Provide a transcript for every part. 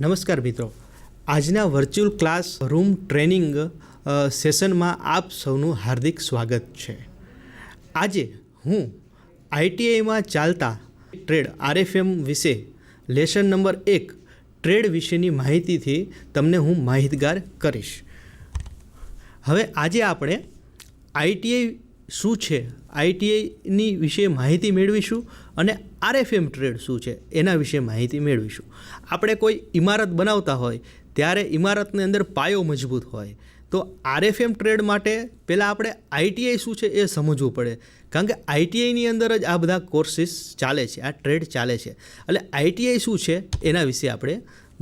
નમસ્કાર મિત્રો, આજના વર્ચ્યુઅલ ક્લાસ રૂમ ટ્રેનિંગ સેશનમાં આપ સૌનું હાર્દિક સ્વાગત છે. આજે હું આઈટીઆઈમાં ચાલતા ટ્રેડ આરએફએમ વિશે લેસન નંબર 1 ટ્રેડ વિશેની માહિતીથી તમને હું માહિતગાર કરીશ. હવે આજે આપણે આઈટીઆઈ શું છે, આઈટીઆઈની વિશે માહિતી મેળવીશું અને આરએફએમ ટ્રેડ શું છે એના વિશે માહિતી મેળવીશું. આપણે કોઈ ઇમારત બનાવતા હોય ત્યારે ઇમારતની અંદર પાયો મજબૂત હોય તો આરએફએમ ટ્રેડ માટે પહેલાં આપણે આઈટીઆઈ શું છે એ સમજવું પડે, કારણ કે આઈટીઆઈની અંદર જ આ બધા કોર્સીસ ચાલે છે, આ ટ્રેડ ચાલે છે. એટલે આઈટીઆઈ શું છે એના વિશે આપણે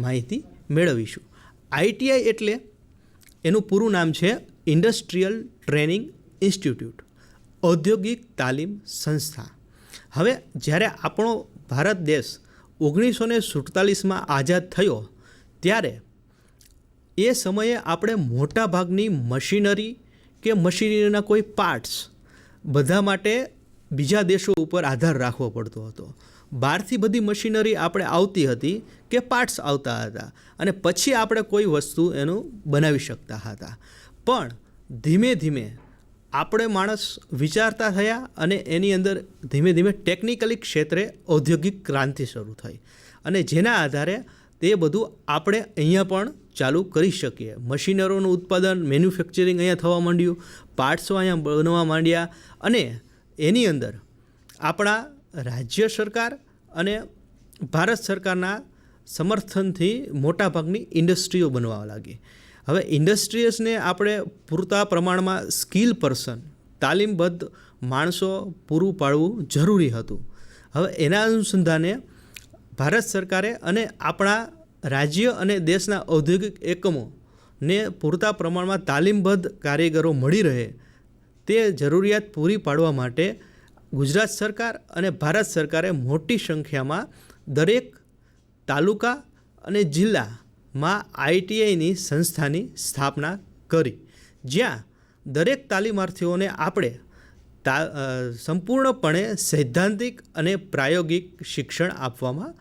માહિતી મેળવીશું. આઈટીઆઈ એટલે એનું પૂરું નામ છે ઇન્ડસ્ટ્રીયલ ટ્રેનિંગ ઇન્સ્ટિટ્યૂટ, ઔદ્યોગિક તાલીમ સંસ્થા. હવે જ્યારે આપણો ભારત દેશ 1947માં આઝાદ થયો ત્યારે એ સમયે આપણે મોટા ભાગની મશીનરી કે મશીનરીના કોઈ પાર્ટ્સ બધા માટે બીજા દેશો ઉપર આધાર રાખવો પડતો હતો. બહારથી બધી મશીનરી આપણે આવતી હતી કે પાર્ટ્સ આવતા હતા અને પછી આપણે કોઈ વસ્તુ એનું બનાવી શકતા હતા. પણ ધીમે ધીમે આપણે માણસ વિચારતા થયા અને એની અંદર ધીમે ધીમે ટેકનિકલી ક્ષેત્રે ઔદ્યોગિક ક્રાંતિ શરૂ થઈ અને જેના આધારે તે બધું આપણે અહીંયા પણ ચાલુ કરી શકીએ. મશીનરોનું ઉત્પાદન, મેન્યુફેક્ચરિંગ અહીંયા થવા માંડ્યું, પાર્ટ્સો અહીંયા બનવા માંડ્યા અને એની અંદર આપણા રાજ્ય સરકાર અને ભારત સરકારના સમર્થનથી મોટાભાગની ઇન્ડસ્ટ્રીઓ બનવા લાગી. હવે ઇન્ડસ્ટ્રીઝને આપણે પૂરતા પ્રમાણમાં સ્કિલ પર્સન, તાલીમબદ્ધ માણસો પૂરું પાડવું જરૂરી હતું. હવે એના અનુસંધાને ભારત સરકારે અને આપણા રાજ્ય અને દેશના ઔદ્યોગિક એકમોને પૂરતા પ્રમાણમાં તાલીમબદ્ધ કારીગરો મળી રહે તે જરૂરિયાત પૂરી પાડવા માટે ગુજરાત સરકાર અને ભારત સરકારે મોટી સંખ્યામાં દરેક તાલુકા અને જિલ્લામાં આઈટીઆઈની સંસ્થાની સ્થાપના કરી, જ્યાં દરેક તાલીમાર્થીઓને આપણે સંપૂર્ણપણે સૈદ્ધાંતિક અને પ્રાયોગિક શિક્ષણ આપવામાં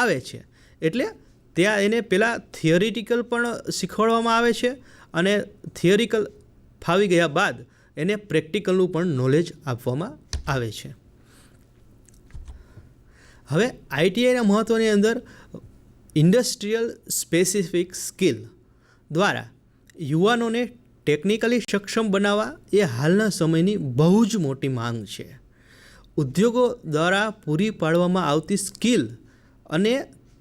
આવે છે. એટલે ત્યાં એને પહેલાં થિયરિટિકલ પણ શીખવાડવામાં આવે છે અને થિયરિકલ ફાવી ગયા બાદ એને પ્રેક્ટિકલનું પણ નોલેજ આપવામાં આવે છે. હવે આઈટીઆઈના મહત્ત્વની અંદર ઇન્ડસ્ટ્રીયલ સ્પેસિફિક સ્કિલ દ્વારા યુવાનોને ટેકનિકલી સક્ષમ બનાવવા એ હાલના સમયની બહુ જ મોટી માંગ છે. ઉદ્યોગો દ્વારા પૂરી પાડવામાં આવતી સ્કિલ અને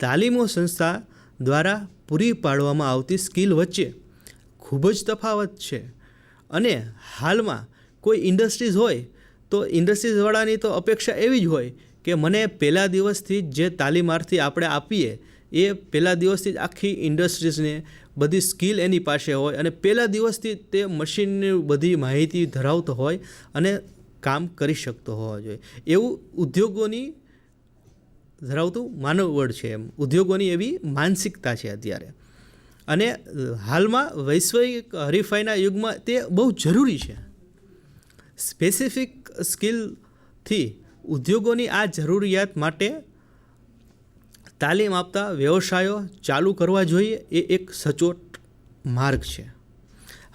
તાલીમો સંસ્થા દ્વારા પૂરી પાડવામાં આવતી સ્કિલ વચ્ચે ખૂબ જ તફાવત છે. અને હાલમાં કોઈ ઇન્ડસ્ટ્રીઝ હોય તો ઇન્ડસ્ટ્રીઝવાળાની તો અપેક્ષા એવી જ હોય કે મને પહેલા દિવસથી જ જે તાલીમાર્થી આપણે આપીએ એ પહેલા દિવસથી જ આખી ઇન્ડસ્ટ્રીઝને બધી સ્કિલ એની પાસે હોય અને પહેલા દિવસથી તે મશીનની બધી માહિતી ધરાવતો હોય અને કામ કરી શકતો હોવો જોઈએ. એવું ઉદ્યોગોની ધરાવતું માનવબળ છે, એમ ઉદ્યોગોની એવી માનસિકતા છે અત્યારે. અને હાલમાં વૈશ્વિક હરીફાઈના યુગમાં તે બહુ જરૂરી છે. સ્પેસિફિક સ્કિલથી ઉદ્યોગોની આ જરૂરિયાત માટે તાલીમ આપતા વ્યવસાયો ચાલુ કરવા જોઈએ, એ એક સચોટ માર્ગ છે.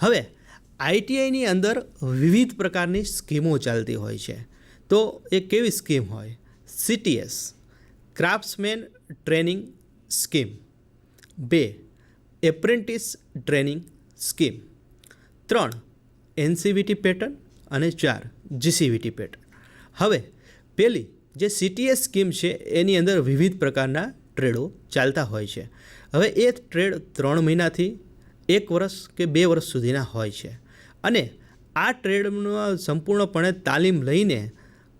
હવે આઈટીઆઈની અંદર વિવિધ પ્રકારની સ્કીમો ચાલતી હોય છે. તો એ કેવી સ્કીમ હોય? CTS craftsman training scheme, 2 apprentice training scheme, 3 NCVT pattern અને 4 GCVT પેટર્ન. હવે પહેલી જે CTS સ્કીમ છે એની અંદર વિવિધ પ્રકારના ટ્રેડો ચાલતા હોય છે. હવે એ ટ્રેડ 3 મહિનાથી 1 વર્ષ કે 2 વર્ષ સુધીના હોય છે અને આ ટ્રેડમાં સંપૂર્ણપણે તાલીમ લઈને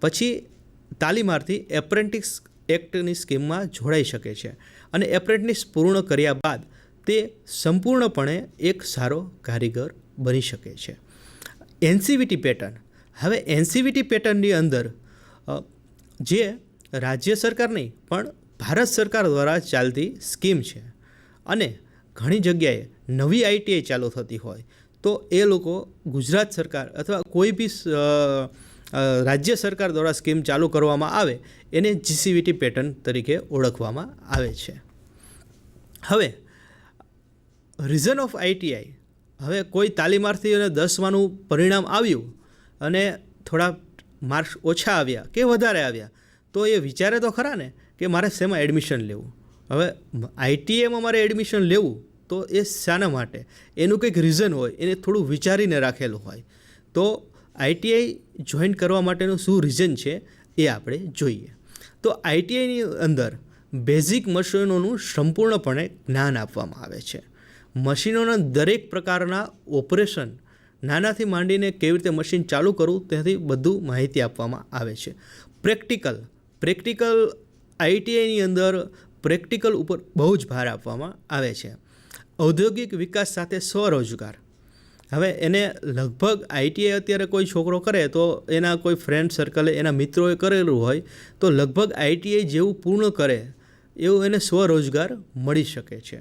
પછી તાલીમાર્થી એપ્રેન્ટિસ એક્ટની સ્કીમમાં જોડાઈ શકે છે અને એપ્રેન્ટિસ પૂર્ણ કર્યા બાદ તે સંપૂર્ણપણે એક સારો કારીગર બની શકે છે. NCVT પેટર્ન, હવે NCVT પેટર્નની અંદર જે રાજ્ય સરકાર નહીં પણ ભારત સરકાર દ્વારા ચાલતી સ્કીમ છે અને ઘણી જગ્યાએ નવી આઈટીઆઈ ચાલુ થતી હોય તો એ લોકો ગુજરાત સરકાર અથવા કોઈ બી રાજ્ય સરકાર દ્વારા સ્કીમ ચાલુ કરવામાં આવે એને GCVT પેટર્ન તરીકે ઓળખવામાં આવે છે. હવે રીઝન ઓફ આઈટીઆઈ, હવે કોઈ તાલીમાર્થીઓને 10માનું પરિણામ આવ્યું અને થોડા માર્ક્સ ઓછા આવ્યા કે વધારે આવ્યા, તો એ વિચારે તો ખરા ને કે મારે શેમાં એડમિશન લેવું. હવે આઈટીઆઈમાં મારે એડમિશન લેવું તો એ શાના માટે, એનું કંઈક રીઝન હોય, એને થોડું વિચારીને રાખેલું હોય. તો આઈટીઆઈ જોઈન કરવા માટેનું શું રીઝન છે એ આપણે જોઈએ. તો આઈટીઆઈની અંદર બેઝિક મશીનોનું સંપૂર્ણપણે જ્ઞાન આપવામાં આવે છે. મશીનોના દરેક પ્રકારના ઓપરેશન, નાનાથી માંડીને કેવી રીતે મશીન ચાલુ કરવું ત્યાંથી બધું માહિતી આપવામાં આવે છે. પ્રેક્ટિકલ આઈટીઆઈની અંદર પ્રેક્ટિકલ ઉપર બહુ જ ભાર આપવામાં આવે છે. ઔદ્યોગિક વિકાસ સાથે સ્વરોજગાર. હવે એને લગભગ આઈટીઆઈ અત્યારે કોઈ છોકરો કરે તો એના કોઈ ફ્રેન્ડ સર્કલે, એના મિત્રોએ કરેલું હોય તો લગભગ આઈટીઆઈ જેવું પૂર્ણ કરે એવું એને સ્વરોજગાર મળી શકે છે.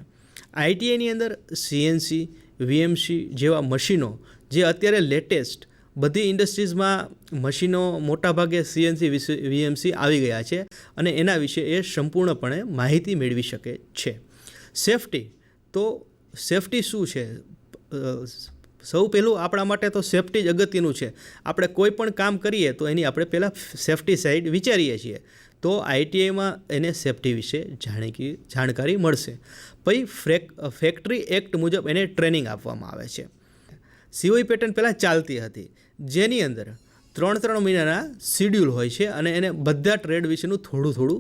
આઈટીઆઈની અંદર સીએનસી, વીએમસી જેવા મશીનો જે અત્યારે લેટેસ્ટ બધી ઇન્ડસ્ટ્રીઝમાં મશીનો મોટાભાગે સીએનસી વીએમસી આવી ગયા છે અને એના વિશે એ સંપૂર્ણપણે માહિતી મેળવી શકે છે. સેફટી, તો સેફટી શું છે? સૌ પહેલું આપણા માટે તો સેફટી જ અગત્યનું છે. આપણે કોઈ પણ કામ કરીએ તો એની આપણે પહેલાં સેફટી સાઈડ વિચારીએ છીએ. તો આઈટીઆઈમાં એને સેફટી વિશે જાણકારી મળશે. પછી ફેક્ટરી એક્ટ મુજબ એને ટ્રેનિંગ આપવામાં આવે છે. સીઓઈ પેટર્ન પહેલાં ચાલતી હતી, જેની અંદર 3 મહિનાના શિડ્યુલ હોય છે અને એને બધા ટ્રેડ વિશેનું થોડું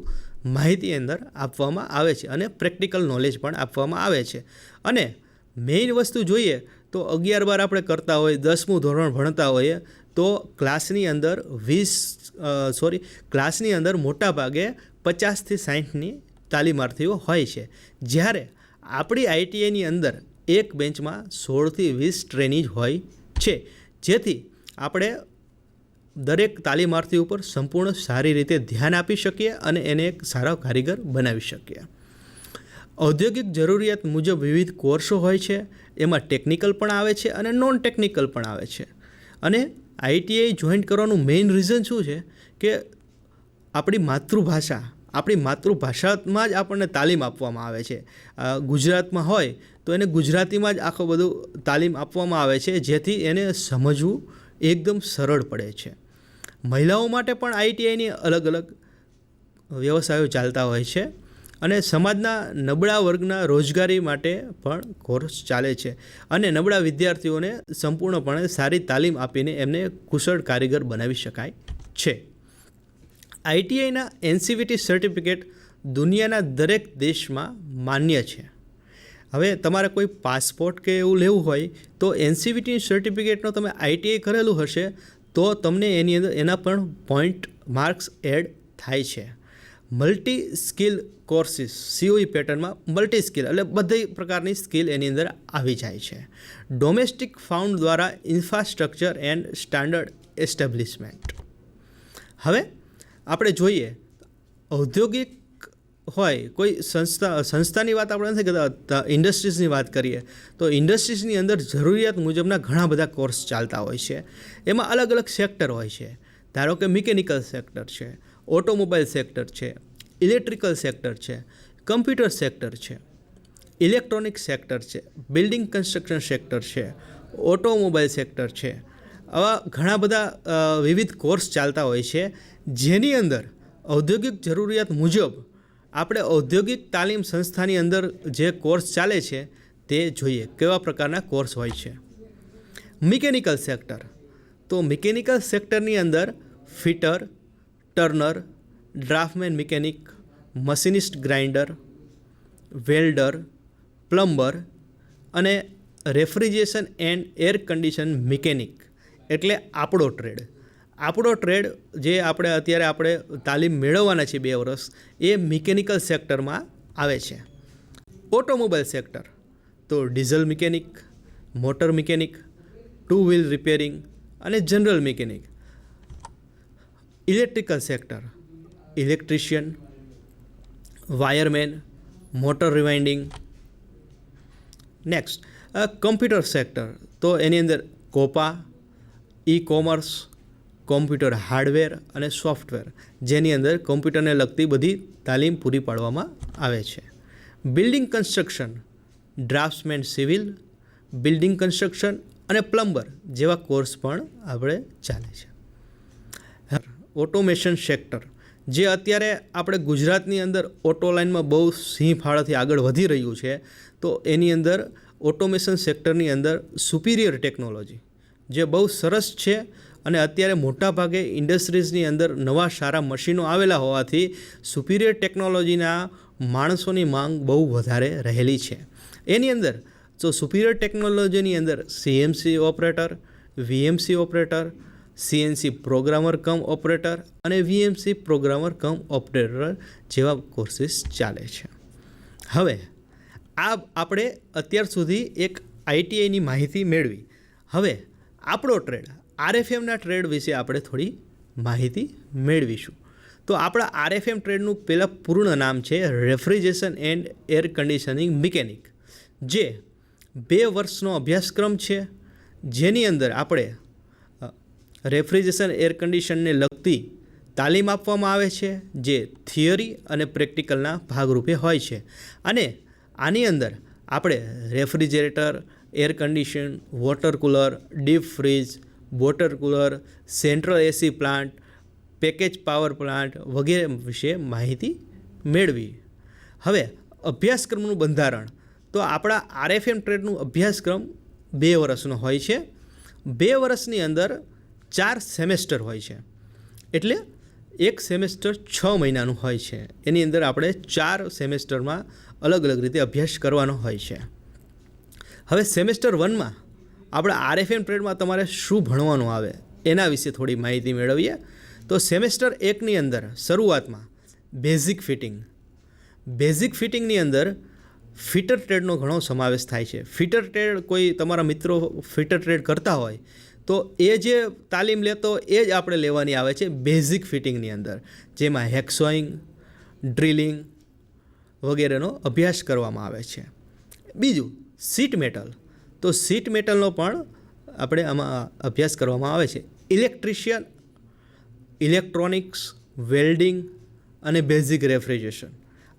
માહિતી અંદર આપવામાં આવે છે અને પ્રેક્ટિકલ નોલેજ પણ આપવામાં આવે છે. અને મેઇન વસ્તુ જોઈએ તો 11-12 આપણે કરતા હોય, 10મું ધોરણ ભણતા હોઈએ તો ક્લાસની અંદર મોટા ભાગે 50થી 60ની તાલીમાર્થીઓ હોય છે, જ્યારે આપણી આઈટીઆઈની અંદર એક બેન્ચમાં 16થી 20 ટ્રેનીજ હોય છે, જેથી આપણે દરેક તાલીમાર્થી ઉપર સંપૂર્ણ સારી રીતે ધ્યાન આપી શકીએ અને એને એક સારો કારીગર બનાવી શકીએ. ઔદ્યોગિક જરૂરિયાત મુજબ વિવિધ કોર્સો હોય છે, એમાં ટેકનિકલ પણ આવે છે અને નોન ટેકનિકલ પણ આવે છે. અને આઈટીઆઈ જોઈન કરવાનું મેઇન રીઝન શું છે કે આપણી માતૃભાષામાં જ આપણને તાલીમ આપવામાં આવે છે. ગુજરાતમાં હોય તો એને ગુજરાતીમાં જ આખું બધું તાલીમ આપવામાં આવે છે, જેથી એને સમજવું એકદમ સરળ પડે છે. મહિલાઓ માટે પણ આઈટીઆઈની અલગ અલગ વ્યવસાયો ચાલતા હોય છે અને સમાજના નબળા વર્ગના રોજગારી માટે પણ કોર્સ ચાલે છે અને નબળા વિદ્યાર્થીઓને સંપૂર્ણપણે સારી તાલીમ આપીને એમને કુશળ કારીગર બનાવી શકાય છે. આઈટીઆઈના એનસીવીટી સર્ટિફિકેટ દુનિયાના દરેક દેશમાં માન્ય છે. હવે તમારે કોઈ પાસપોર્ટ કે એવું લેવું હોય તો એનસીવીટી સર્ટિફિકેટનો તમે આઈટીઆઈ કરેલું હશે તો તમને એની અંદર એના પણ પોઈન્ટ માર્ક્સ એડ થાય છે. મલ્ટી સ્કિલ કોર્સિસ, સીઓઈ પેટર્નમાં મલ્ટી સ્કિલ એટલે બધી પ્રકારની સ્કિલ એની અંદર આવી જાય છે. ડોમેસ્ટિક ફાઉન્ડ દ્વારા ઇન્ફ્રાસ્ટ્રક્ચર એન્ડ સ્ટાન્ડર્ડ એસ્ટેબ્લિશમેન્ટ. હવે આપણે જોઈએ ઔદ્યોગિક હોય કોઈ સંસ્થાની વાત આપણે નથી કરતા, ઇન્ડસ્ટ્રીઝની વાત કરીએ તો ઇન્ડસ્ટ્રીઝની અંદર જરૂરિયાત મુજબના ઘણા બધા કોર્સ ચાલતા હોય છે. એમાં અલગ અલગ સેક્ટર હોય છે. ધારો કે મિકેનિકલ સેક્ટર છે, ઓટોમોબાઈલ સેક્ટર છે, ઇલેક્ટ્રિકલ સેક્ટર છે, કમ્પ્યુટર સેક્ટર છે, ઇલેક્ટ્રોનિક સેક્ટર છે, બિલ્ડિંગ કન્સ્ટ્રક્શન સેક્ટર છે, ઓટોમોબાઈલ સેક્ટર છે. આવા ઘણા બધા વિવિધ કોર્સ ચાલતા હોય છે, જેની અંદર ઔદ્યોગિક જરૂરિયાત મુજબ આપણે ઔદ્યોગિક તાલીમ સંસ્થાની અંદર જે કોર્સ ચાલે છે તે જોઈએ કેવા પ્રકારના કોર્સ હોય છે. મિકેનિકલ સેક્ટર, તો મિકેનિકલ સેક્ટરની અંદર fitter, turner, draftman mechanic, machinist grinder, welder, plumber અને refrigeration and air condition mechanic એટલે આપણો ટ્રેડ જે આપણે તાલીમ મેળવવાના છે 2 વર્ષ, એ મિકેનિકલ સેક્ટરમાં આવે છે. ઓટોમોબાઈલ સેક્ટર, તો diesel mechanic, motor mechanic, 2 wheel repairing અને general mechanic. Electrical sector, electrician, wireman, motor rewinding. Next computer sector, તો એની અંદર COPA, e commerce, computer hardware અને સોફ્ટવેર, જેની અંદર કોમ્પ્યુટરને લગતી બધી તાલીમ પૂરી પાડવામાં આવે છે. Building construction, draftsman civil, building construction અને પ્લમ્બર જેવા કોર્સ પણ આપણે ચાલે છે. ઓટોમેશન સેક્ટર, જે અત્યારે આપણે ગુજરાતની અંદર ઓટો લાઇનમાં બહુ સિંહ ફાળાથી આગળ વધી રહ્યું છે, તો એની અંદર ઓટોમેશન સેક્ટરની અંદર સુપિરિયર ટેકનોલોજી જે બહુ સરસ છે અને અત્યારે મોટાભાગે ઇન્ડસ્ટ્રીઝની અંદર નવા સારા મશીનો આવેલા હોવાથી સુપિરિયર ટેકનોલોજીના માણસોની માંગ બહુ વધારે રહેલી છે. એની અંદર તો સુપિરિયર ટેકનોલોજીની અંદર CNC operator, VMC operator, CNC programmer cum operator અને VMC પ્રોગ્રામર કમ ઓપરેટર જેવા કોર્સીસ ચાલે છે. હવે આ આપણે અત્યાર સુધી એક ITIની માહિતી મેળવી. હવે આપણો ટ્રેડ RFMના ટ્રેડ વિશે આપણે થોડી માહિતી મેળવીશું. તો આપણા RFM ટ્રેડનું પહેલાં પૂર્ણ નામ છે refrigeration and air conditioning mechanic, જે 2 વર્ષનો અભ્યાસક્રમ છે, જેની અંદર આપણે રેફ્રિજરેશન એર કન્ડિશનને લગતી તાલીમ આપવામાં આવે છે, જે થિયરી અને પ્રેક્ટિકલના ભાગરૂપે હોય છે. અને આની અંદર આપણે refrigerator, air condition, water cooler, deep fridge, water cooler, central AC plant, package power plant વગેરે વિશે માહિતી મેળવી. હવે અભ્યાસક્રમનું બંધારણ, તો આપણા RFM ટ્રેડનું અભ્યાસક્રમ 2 વર્ષનો હોય છે. 2 વર્ષની અંદર 4 સેમેસ્ટર હોય છે, એટલે એક સેમેસ્ટર 6 મહિનાનું હોય છે. એની અંદર આપણે 4 સેમેસ્ટરમાં અલગ અલગ રીતે અભ્યાસ કરવાનો હોય છે. હવે સેમેસ્ટર 1માં આપણા RFM ટ્રેડમાં તમારે શું ભણવાનું આવે એના વિશે થોડી માહિતી મેળવીએ. તો સેમેસ્ટર 1ની અંદર શરૂઆતમાં બેઝિક ફિટિંગની અંદર ફિટર ટ્રેડનો ઘણો સમાવેશ થાય છે. ફિટર ટ્રેડ કોઈ તમારા મિત્રો ફિટર ટ્રેડ કરતા હોય તો એ જે તાલીમ લેતો એ જ આપણે લેવાની આવે છે બેઝિક ફિટિંગની અંદર, જેમાં હેક્સોઈંગ, ડ્રિલિંગ વગેરેનો અભ્યાસ કરવામાં આવે છે. બીજું શીટ મેટલ, તો શીટ મેટલનો પણ આપણે આમાં અભ્યાસ કરવામાં આવે છે. ઇલેક્ટ્રિશિયન, ઇલેક્ટ્રોનિક્સ, વેલ્ડિંગ અને બેઝિક રેફ્રિજરેશન,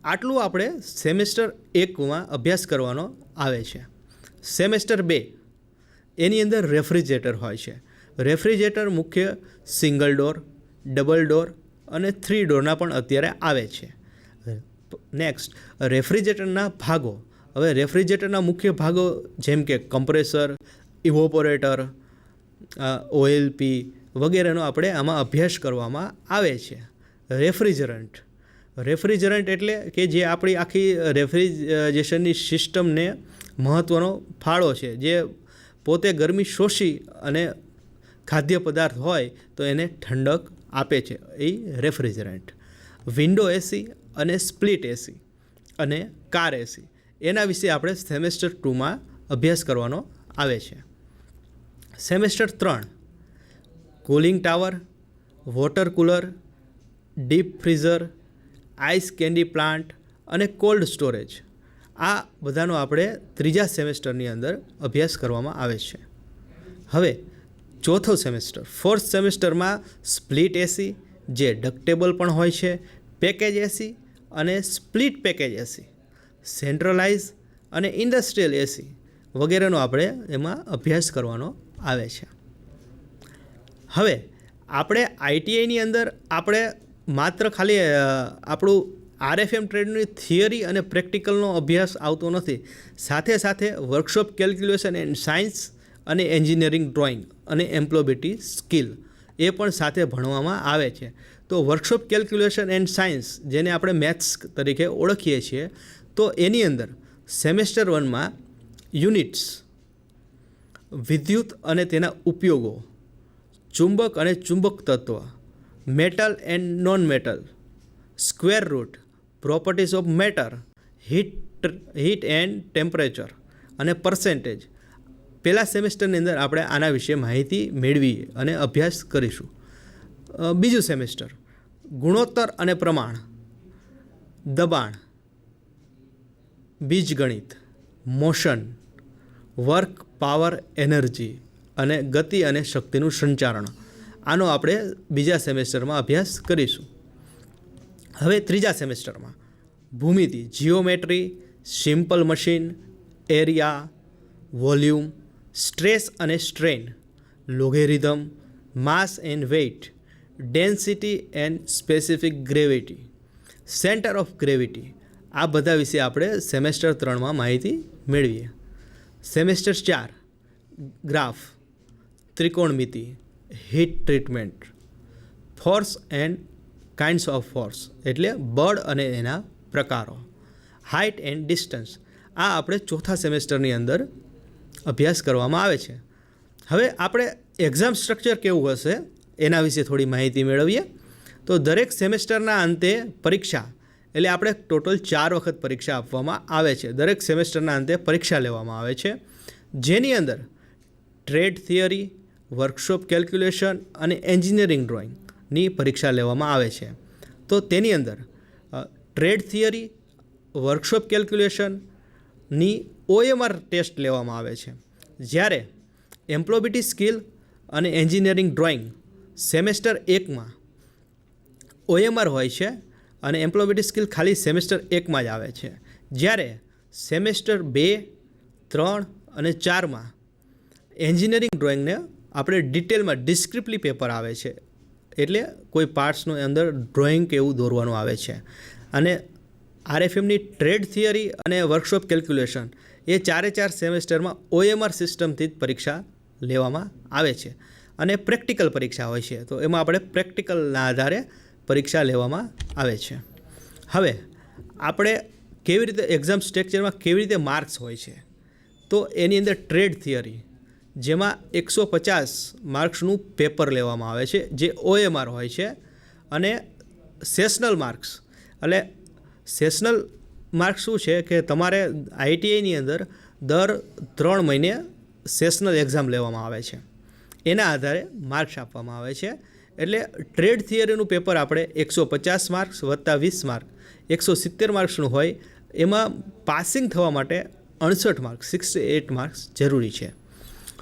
આટલું આપણે સેમેસ્ટર 1માં અભ્યાસ કરવાનો આવે છે. સેમેસ્ટર 2 એની અંદર રેફ્રિજરેટર હોય છે. રેફ્રિજરેટર મુખ્ય સિંગલ ડોર, ડબલ ડોર અને 3 ડોરના પણ અત્યારે આવે છે. નેક્સ્ટ રેફ્રિજરેટરના ભાગો. હવે રેફ્રિજરેટરના મુખ્ય ભાગો જેમ કે કમ્પ્રેસર, ઇવોપોરેટર, OLP વગેરેનો આપણે આમાં અભ્યાસ કરવામાં આવે છે. રેફ્રિજરન્ટ એટલે કે જે આપણી આખી રેફ્રિજરેશનની સિસ્ટમને મહત્ત્વનો ફાળો છે, જે પોતે ગરમી શોષી અને ખાદ્ય પદાર્થ હોય તો એને ઠંડક આપે છે, એ રેફ્રિજરન્ટ. વિન્ડો AC અને સ્પ્લિટ AC અને કાર AC, એના વિશે આપણે સેમેસ્ટર 2માં અભ્યાસ કરવાનો આવે છે. Semester 3 cooling tower, water cooler, deep freezer, ice candy plant અને કોલ્ડ સ્ટોરેજ, આ બધાનો આપણે 3જા સેમેસ્ટરની અંદર અભ્યાસ કરવામાં આવે છે. હવે ચોથો સેમેસ્ટર, 4th સેમેસ્ટરમાં સ્પ્લિટ AC, જે ડક્ટેબલ પણ હોય છે, પેકેજ AC અને સ્પ્લિટ પેકેજ AC, સેન્ટ્રલાઇઝ અને ઇન્ડસ્ટ્રીયલ AC વગેરેનો આપણે એમાં અભ્યાસ કરવાનો આવે છે. હવે આપણે ITIની અંદર આપણે માત્ર ખાલી આપણું RFM ટ્રેડની થિયરી અને પ્રેક્ટિકલનો અભ્યાસ આવતો નથી, સાથે સાથે વર્કશોપ કેલ્ક્યુલેશન એન્ડ સાયન્સ અને એન્જિનિયરિંગ ડ્રોઈંગ અને એમ્પ્લોયબિલિટી સ્કિલ એ પણ સાથે ભણવામાં આવે છે. તો વર્કશોપ કેલ્ક્યુલેશન એન્ડ સાયન્સ, જેને આપણે મેથ્સ તરીકે ઓળખીએ છીએ, તો એની અંદર સેમેસ્ટર 1માં યુનિટ્સ, વિદ્યુત અને તેના ઉપયોગો, ચુંબક અને ચુંબક તત્વ, metal and non metal, square root, properties of matter, heat and temperature અને પર્સેન્ટેજ, પહેલા સેમેસ્ટરની અંદર આપણે આના વિશે માહિતી મેળવી અને અભ્યાસ કરીશું. બીજું સેમેસ્ટર ગુણોત્તર અને પ્રમાણ, દબાણ, બીજગણિત, મોશન, વર્ક, પાવર, એનર્જી અને ગતિ અને શક્તિનું સંચારણ, આનો આપણે બીજા સેમેસ્ટરમાં અભ્યાસ કરીશું. હવે ત્રીજા સેમેસ્ટરમાં ભૂમિતિ, geometry, simple machine, area, volume, stress અને strain, logarithm, mass and weight, density and specific gravity, centre of gravity, આ બધા વિશે આપણે સેમેસ્ટર 3માં માહિતી મેળવીએ. સેમેસ્ટર 4 ગ્રાફ, ત્રિકોણમિતિ, heat treatment, force and kinds of force એટલે બળ અને એના પ્રકારો, હાઇટ એન્ડ ડિસ્ટન્સ, આ આપણે ચોથા સેમેસ્ટરની અંદર અભ્યાસ કરવામાં આવે છે. હવે આપણે એક્ઝામ સ્ટ્રક્ચર કેવું હશે એના વિશે થોડી માહિતી મેળવીએ. તો દરેક સેમેસ્ટરના અંતે પરીક્ષા એટલે આપણે ટોટલ 4 વખત પરીક્ષા આપવામાં આવે છે. દરેક સેમેસ્ટરના અંતે પરીક્ષા લેવામાં આવે છે, જેની અંદર ટ્રેડ થિયરી, વર્કશોપ કેલ્ક્યુલેશન અને એન્જિનિયરિંગ ડ્રોઈંગની પરીક્ષા લેવામાં આવે છે. તો તેની અંદર ટ્રેડ થિયરી, વર્કશોપ કેલ્ક્યુલેશનની OMR ટેસ્ટ લેવામાં આવે છે, જ્યારે એમ્પ્લોયબિલિટી સ્કિલ અને એન્જિનિયરિંગ ડ્રોઈંગ સેમેસ્ટર 1માં OMR હોય છે અને એમ્પ્લોયબિલિટી સ્કિલ ખાલી સેમેસ્ટર 1માં જ આવે છે, જ્યારે સેમેસ્ટર 2, 3 અને 4માં એન્જિનિયરિંગ ડ્રોઈંગને આપણે ડિટેલમાં ડિસ્ક્રિપ્ટલી પેપર આવે છે, એટલે કોઈ પાર્ટ્સનું અંદર ડ્રોઈંગ કે એવું દોરવાનું આવે છે. અને RFMની ટ્રેડ થિયરી અને વર્કશોપ કેલ્ક્યુલેશન એ 4 સેમેસ્ટરમાં OMR સિસ્ટમથી જ પરીક્ષા લેવામાં આવે છે અને પ્રેક્ટિકલ પરીક્ષા હોય છે, તો એમાં આપણે પ્રેક્ટિકલના આધારે પરીક્ષા લેવામાં આવે છે. હવે આપણે કેવી રીતે એક્ઝામ સ્ટ્રક્ચરમાં કેવી રીતે માર્ક્સ હોય છે, તો એની અંદર ટ્રેડ થિયરી જેમાં 150 માર્ક્સનું પેપર લેવામાં આવે છે જે OMR હોય છે, અને સેશનલ માર્ક્સ એટલે સેશનલ માર્ક્સ શું છે કે તમારે ITIની અંદર દર 3 મહિને સેશનલ એક્ઝામ લેવામાં આવે છે, એના આધારે માર્ક્સ આપવામાં આવે છે. એટલે ટ્રેડ થિયરીનું પેપર આપણે 150 માર્ક્સ વત્તા 20 માર્ક 170 માર્ક્સનું હોય, એમાં પાસિંગ થવા માટે 68 માર્ક્સ 68 માર્ક્સ જરૂરી છે.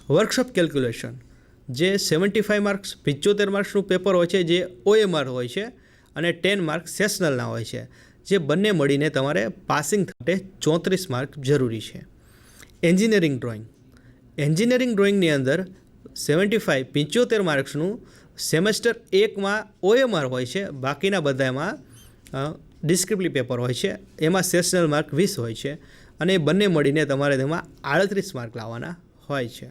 વર્કશોપ કેલ્ક્યુલેશન જે 75 માર્ક્સ 75 માર્ક્સનું પેપર હોય છે, જે OMR હોય છે, અને 10 માર્ક્સ સેશનલના હોય છે, જે બંને મળીને તમારે પાસિંગ માટે 34 માર્ક જરૂરી છે. એન્જિનિયરિંગ ડ્રોઈંગની અંદર 75 માર્ક્સનું સેમેસ્ટર 1માં OMR હોય છે, બાકીના બધામાં ડિસ્ક્રિપ્ટલી પેપર હોય છે, એમાં સેશનલ માર્ક 20 હોય છે, અને એ બંને મળીને તમારે તેમાં 38 માર્ક લાવવાના હોય છે.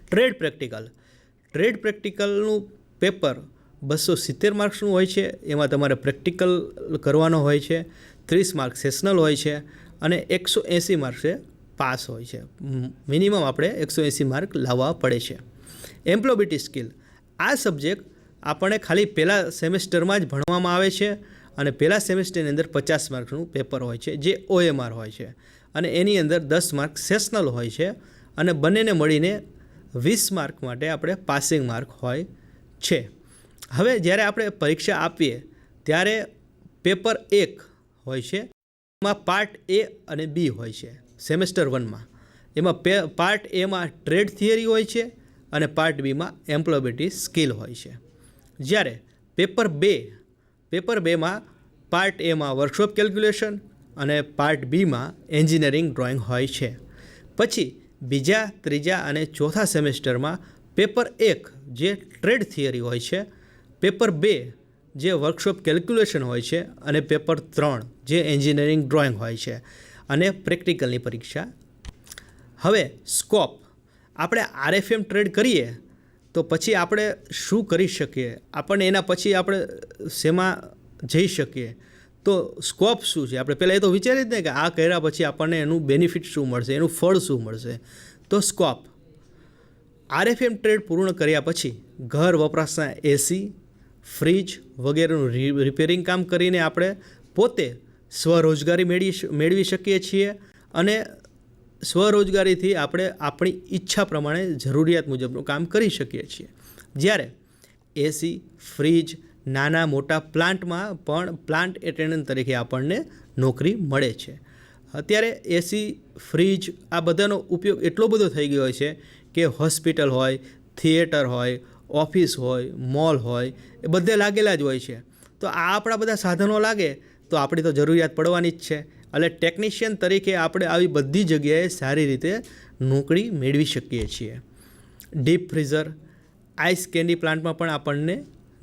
ટ્રેડ પ્રેક્ટિકલનું પેપર 270 માર્ક્સનું હોય છે, એમાં તમારે પ્રેક્ટિકલ કરવાનો હોય છે, 30 માર્ક સેશનલ હોય છે, અને 180 માર્ક્સે પાસ હોય છે. મિનિમમ આપણે 180 માર્ક લાવવા પડે છે. એમ્પ્લોયબિલિટી સ્કિલ આ સબ્જેક્ટ આપણને ખાલી પહેલાં સેમેસ્ટરમાં જ ભણવામાં આવે છે, અને પહેલાં સેમેસ્ટરની અંદર 50 માર્ક્સનું પેપર હોય છે જે OMR હોય છે, અને એની અંદર 10 માર્ક સેશનલ હોય છે, અને બંનેને મળીને 20 માર્ક માટે આપણે પાસિંગ માર્ક હોય છે. હવે જ્યારે આપણે પરીક્ષા આપીએ ત્યારે પેપર 1 હોય છે, એમાં પાર્ટ A અને B હોય છે. સેમેસ્ટર 1માં એમાં પાર્ટ Aમાં ટ્રેડ થિયરી હોય છે, અને પાર્ટ Bમાં એમ્પ્લોયબિલિટી સ્કિલ હોય છે. જ્યારે પેપર 2માં પાર્ટ Aમાં વર્કશોપ કેલ્ક્યુલેશન અને પાર્ટ Bમાં એન્જિનિયરિંગ ડ્રોઈંગ હોય છે. પછી બીજા, ત્રીજા અને ચોથા સેમેસ્ટરમાં પેપર 1 જે ટ્રેડ થિયરી હોય છે, પેપર 2 જે વર્કશોપ કેલ્ક્યુલેશન હોય છે, અને પેપર 3 જે એન્જિનિયરિંગ ડ્રોઈંગ હોય છે, અને પ્રેક્ટિકલની પરીક્ષા. હવે સ્કોપ આપણે RFM ટ્રેડ કરીએ તો પછી આપણે શું કરી શકીએ, આપણને એના પછી આપણે શેમાં જઈ શકીએ, તો સ્કોપ શું છે, આપણે પહેલાં એ તો વિચારી જ ને કે આ કર્યા પછી આપણને એનું બેનિફિટ શું મળશે, એનું ફળ શું મળશે. તો સ્કોપ RFM ટ્રેડ પૂર્ણ કર્યા પછી ઘર વપરાશના AC, ફ્રીજ વગેરેનું રિપેરિંગ કામ કરીને આપણે પોતે સ્વરોજગારી મેળવી શકીએ છીએ, અને સ્વરોજગારીથી આપણે આપણી ઈચ્છા પ્રમાણે જરૂરિયાત મુજબનું કામ કરી શકીએ છીએ. જ્યારે AC, ફ્રીજ, નાના મોટા પ્લાન્ટમાં પણ પ્લાન્ટ એટેન્ડન્ટ તરીકે આપણને નોકરી મળે છે. અત્યારે AC, ફ્રીજ આ બધાનો ઉપયોગ એટલો બધો થઈ ગયો છે કે હોસ્પિટલ હોય, થિયેટર હોય, ઓફિસ હોય, મોલ હોય, એ બધે લાગેલા જ હોય છે. તો આ આપણા બધા સાધનો લાગે તો આપણી તો જરૂરિયાત પડવાની જ છે, એટલે ટેકનિશિયન તરીકે આપણે આવી બધી જગ્યાએ સારી રીતે નોકરી મેળવી શકીએ છીએ. ડીપ ફ્રીઝર, આઈસ કેન્ડી પ્લાન્ટમાં પણ આપણને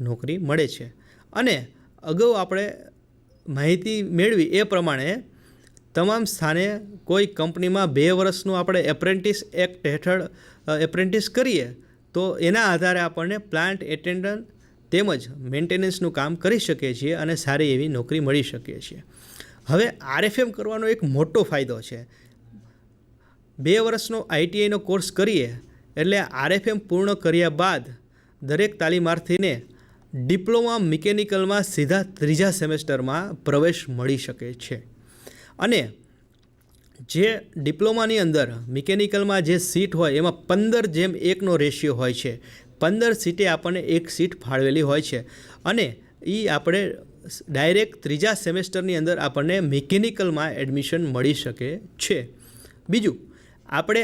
નોકરી મળે છે. અને અગાઉ આપણે માહિતી મેળવી એ પ્રમાણે તમામ સ્થાને કોઈ કંપનીમાં 2 વર્ષનું આપણે એપ્રેન્ટિસ એક્ટ હેઠળ એપ્રેન્ટિસ કરીએ તો એના આધારે આપણને પ્લાન્ટ એટેન્ડન્ટ તેમજ મેન્ટેનન્સનું કામ કરી શકીએ છીએ અને સારી એવી નોકરી મળી શકીએ છીએ. હવે આરએફએમ કરવાનો એક મોટો ફાયદો છે. 2 વર્ષનો આઈટીઆઈનો કોર્સ કરીએ એટલે આરએફએમ પૂર્ણ કર્યા બાદ દરેક તાલીમાર્થીને ડિપ્લોમા મિકેનિકલમાં સીધા 3જા સેમેસ્ટરમાં પ્રવેશ મળી શકે છે. અને જે ડિપ્લોમાની અંદર મિકેનિકલમાં જે સીટ હોય એમાં 15:1નો રેશિયો હોય છે. 15 સીટે આપણને 1 સીટ ફાળવેલી હોય છે અને એ આપણે ડાયરેક્ટ 3જા સેમેસ્ટરની અંદર આપણને મિકેનિકલમાં એડમિશન મળી શકે છે. બીજું, આપણે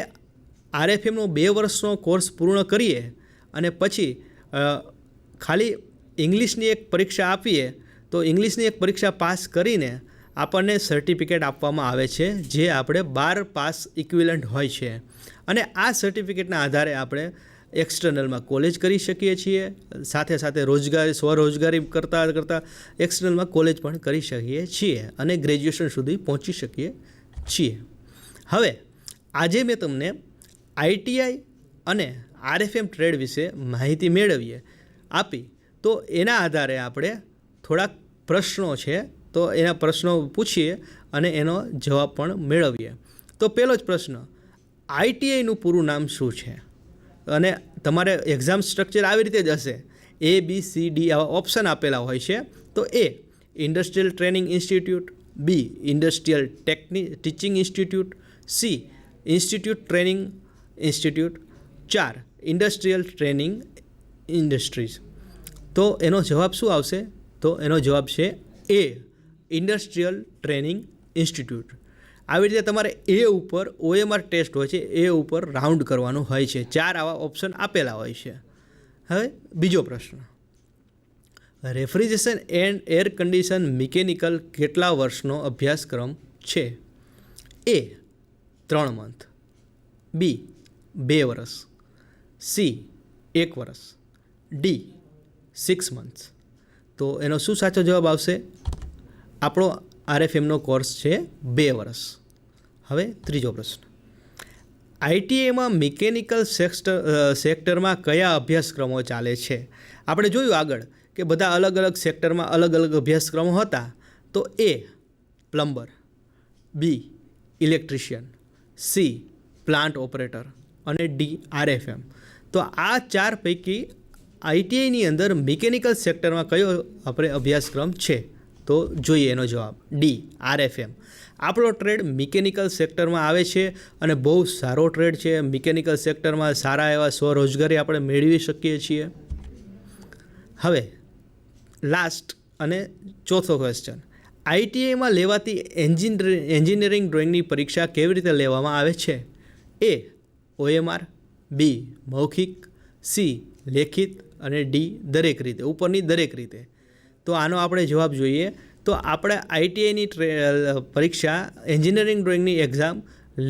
આરએફએમનો 2 વર્ષનો કોર્સ પૂર્ણ કરીએ અને પછી ખાલી ઇંગ્લિશની એક પરીક્ષા આપીએ તો ઇંગ્લિશની એક પરીક્ષા પાસ કરીને આપણને સર્ટિફિકેટ આપવામાં આવે છે જે આપણે 12 પાસ ઇક્વિલન્ટ હોય છે. અને આ સર્ટિફિકેટના આધારે આપણે એક્સટર્નલમાં કોલેજ કરી શકીએ છીએ, સાથે સાથે સ્વરોજગારી કરતાં એક્સટર્નલમાં કોલેજ પણ કરી શકીએ છીએ અને ગ્રેજ્યુએશન સુધી પહોંચી શકીએ છીએ. હવે આજે મેં તમને આઈટીઆઈ અને આરએફએમ ટ્રેડ વિશે માહિતી આપી તો એના આધારે આપણે થોડાક પ્રશ્નો છે તો એના પ્રશ્નો પૂછીએ અને એનો જવાબ પણ મેળવીએ. તો પહેલો જ પ્રશ્ન, આઈટીઆઈનું પૂરું નામ શું છે? અને તમારે એક્ઝામ સ્ટ્રક્ચર આવી રીતે જ હશે, ABCD આવા ઓપ્શન આપેલા હોય છે. તો A industrial training institute, B industrial teaching institute, C institute training institute, 4 industrial training industries. તો એનો જવાબ શું આવશે? તો એનો જવાબ છે એ ઇન્ડસ્ટ્રીયલ ટ્રેનિંગ ઇન્સ્ટિટ્યૂટ. આવી રીતે તમારે એ ઉપર OMR ટેસ્ટ હોય છે, એ ઉપર રાઉન્ડ કરવાનું હોય છે. 4 આવા ઓપ્શન આપેલા હોય છે. હવે બીજો પ્રશ્ન, refrigeration and air condition mechanical કેટલા વર્ષનો અભ્યાસક્રમ છે? એ 3 મંથ, બી 2 વર્ષ, સી 1 વર્ષ, ડી 6 મંથ્સ. તો એનો શું સાચો જવાબ આવશે? આપણો આરએફએમનો કોર્સ છે 2 વર્ષ. હવે ત્રીજો પ્રશ્ન, આઈટીઆઈમાં મિકેનિકલ સેક્ટરમાં કયા અભ્યાસક્રમો ચાલે છે? આપણે જોયું આગળ કે બધા અલગ અલગ સેક્ટરમાં અલગ અલગ અભ્યાસક્રમો હતા. તો એ પ્લમ્બર, બી ઇલેક્ટ્રિશિયન, સી પ્લાન્ટ ઓપરેટર અને ડી આરએફએમ. તો આ 4 પૈકી આઈટીઆઈની અંદર મિકેનિકલ સેક્ટરમાં કયો આપણે અભ્યાસક્રમ છે? તો જોઈએ એનો જવાબ, ડી આરએફએમ. આપણો ટ્રેડ મિકેનિકલ સેક્ટરમાં આવે છે અને બહુ સારો ટ્રેડ છે. મિકેનિકલ સેક્ટરમાં સારા એવા સ્વરોજગારી આપણે મેળવી શકીએ છીએ. હવે લાસ્ટ અને ચોથો ક્વેશ્ચન, આઈટીઆઈમાં લેવાતી એન્જિનિયરિંગ ડ્રોઈંગની પરીક્ષા કેવી રીતે લેવામાં આવે છે? એ OMR, બી મૌખિક, સી લેખિત અને ડી દરેક રીતે, ઉપરની દરેક રીતે. તો આનો આપણે જવાબ જોઈએ તો આપણે આઈટીઆઈની પરીક્ષા એન્જિનિયરિંગ ડ્રોઈંગની એક્ઝામ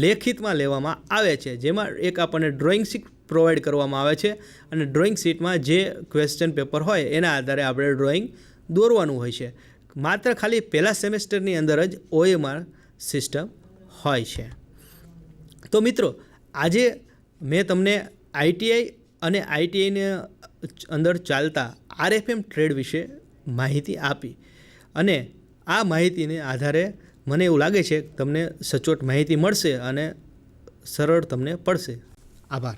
લેખિતમાં લેવામાં આવે છે, જેમાં એક આપણને ડ્રોઈંગ શીટ પ્રોવાઈડ કરવામાં આવે છે અને ડ્રોઈંગ શીટમાં જે ક્વેશ્ચન પેપર હોય એના આધારે આપણે ડ્રોઈંગ દોરવાનું હોય છે. માત્ર ખાલી પહેલા સેમેસ્ટરની અંદર જ OMR સિસ્ટમ હોય છે. તો મિત્રો, આજે મેં તમને આઈટીઆઈ અને આઈટીઆઈને અંદર ચાલતા આરએફએમ ટ્રેડ વિશે માહિતી આપી અને આ માહિતીને આધારે મને એવું લાગે છે કે તમને સચોટ માહિતી મળશે અને સરળ તમને પડશે. આભાર.